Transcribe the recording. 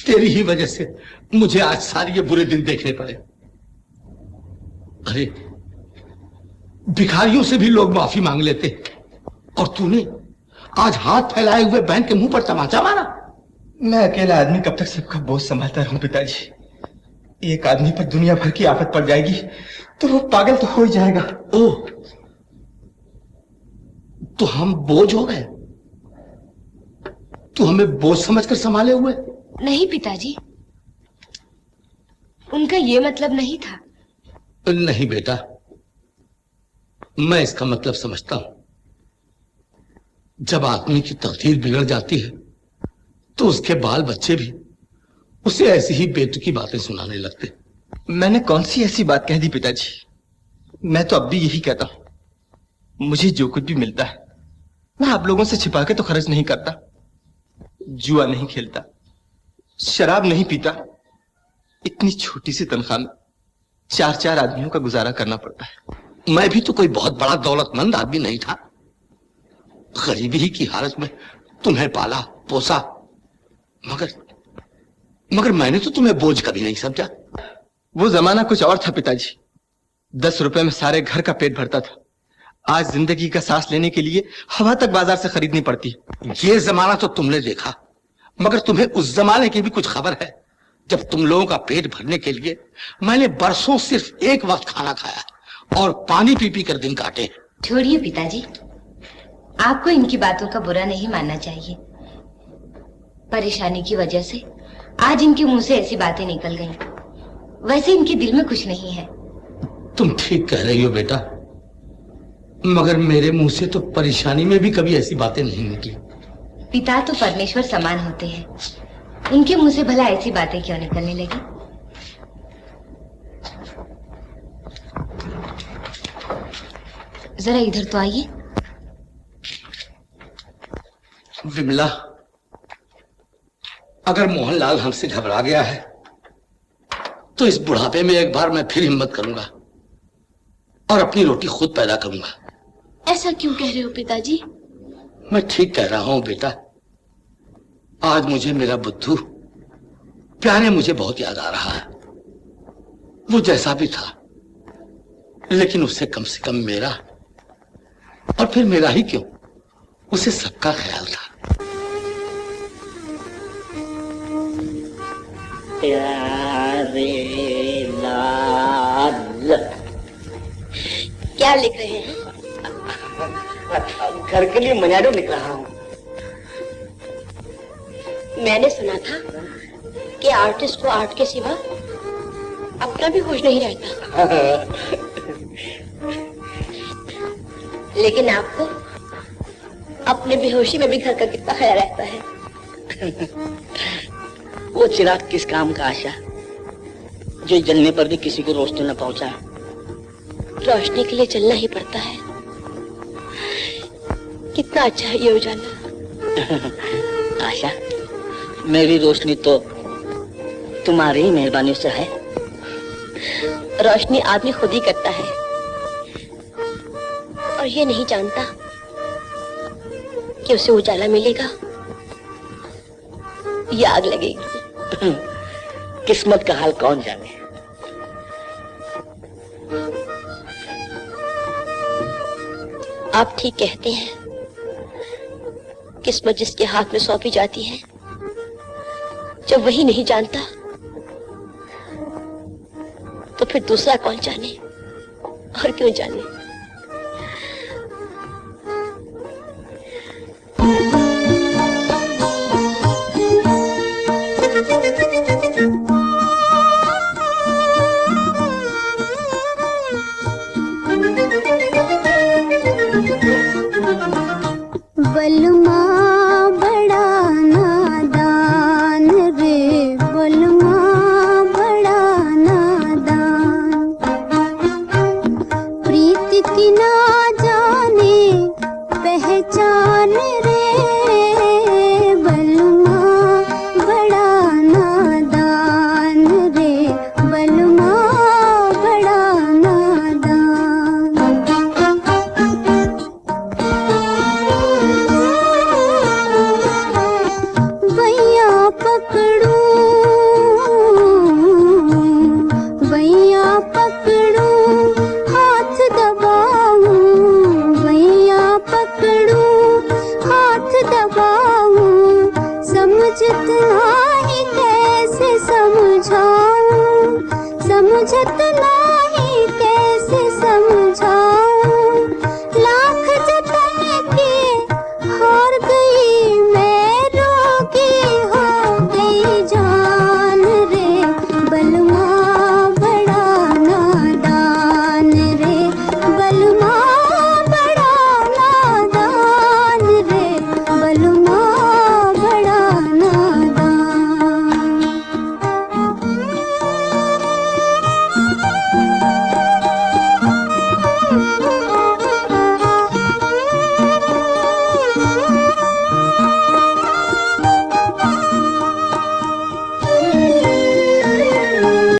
तेरी ही वजह से मुझे आज सारे ये बुरे दिन देखने पड़े। अरे भिखारियों से भी लोग माफी मांग लेते, और तूने आज हाथ फैलाए हुए बहन के मुंह पर तमाचा मारा। मैं अकेला आदमी कब तक सबका बोझ संभालता रहूं पिताजी। एक आदमी पर दुनिया भर की आफत पड़ जाएगी तो वो पागल तो हो ही जाएगा। ओह, तो हम बोझ हो गए? तू हमें बोझ समझकर संभाले हुए? नहीं पिताजी, उनका ये मतलब नहीं था। नहीं बेटा, मैं इसका मतलब समझता हूं। जब आदमी की तकदीर बिगड़ जाती है तो उसके बाल बच्चे भी उसे ऐसी ही बेतुकी बातें सुनाने लगते। मैंने कौन सी ऐसी बात कह दी पिताजी? मैं तो अब भी यही कहता हूं, मुझे जो कुछ भी मिलता है मैं आप लोगों से छिपा के तो खर्च नहीं करता। जुआ नहीं खेलता, शराब नहीं पीता। इतनी छोटी सी तनख्वाह में 4-4 आदमियों का गुजारा करना पड़ता है। मैं भी तो कोई बहुत बड़ा दौलतमंद आदमी नहीं था। गरीबी ही की हालत में तुम्हें पाला पोसा, मगर मैंने तो तुम्हें बोझ कभी नहीं समझा। वो जमाना कुछ और था पिताजी। 10 रुपए में सारे घर का पेट भरता था। आज जिंदगी का सांस लेने के लिए हवा तक बाजार से खरीदनी पड़ती है। ये जमाना तो तुमने देखा, मगर तुम्हें उस जमाने की भी कुछ खबर है जब तुम लोगों का पेट भरने के लिए मैंने बरसों सिर्फ एक वक्त खाना खाया और पानी पी पी कर दिन काटे। छोड़िए पिताजी, आपको इनकी बातों का बुरा नहीं मानना चाहिए। परेशानी की वजह से आज इनके मुंह से ऐसी बातें निकल गईं। वैसे इनके दिल में कुछ नहीं है। तुम ठीक कह रही हो बेटा, मगर मेरे मुंह से तो परेशानी में भी कभी ऐसी बातें नहीं निकली। पिता तो परमेश्वर समान होते हैं, उनके मुंह से भला ऐसी बातें क्यों निकलने लगी? जरा इधर तो आइए। विमला, अगर मोहनलाल हमसे घबरा गया है तो इस बुढ़ापे में एक बार मैं फिर हिम्मत करूंगा और अपनी रोटी खुद पैदा करूंगा। ऐसा क्यों कह रहे हो पिताजी? मैं ठीक कह रहा हूं बेटा। आज मुझे मेरा बुद्धू प्यारे मुझे बहुत याद आ रहा है। वो जैसा भी था, लेकिन उसे कम से कम मेरा, और फिर मेरा ही क्यों, उसे सबका ख्याल था। प्यारे लाल, क्या लिख रहे हैं? घर के लिए मनियारो लिख रहा हूँ। मैंने सुना था कि आर्टिस्ट को आर्ट के सिवा अपना भी होश नहीं रहता। लेकिन आपको अपने बेहोशी में भी घर का कितना ख्याल रहता है। वो चिराग किस काम का आशा, जो जलने पर भी किसी को रोशनी न पहुंचा। रोशनी के लिए चलना ही पड़ता है। कितना अच्छा है ये उजाला। आशा, मेरी रोशनी तो तुम्हारी ही मेहरबानी से है। रोशनी आदमी खुद ही करता है और ये नहीं जानता कि उसे उजाला मिलेगा या आग लगेगी। किस्मत का हाल कौन जाने। आप ठीक कहते हैं। किस्मत जिसके हाथ में सौंपी जाती है, जब वही नहीं जानता तो फिर दूसरा कौन जाने और क्यों जाने। बलमा बड़ा नादान रे, बलमा बड़ा नादान। प्रीति ही कैसे समझाऊं, समझत ना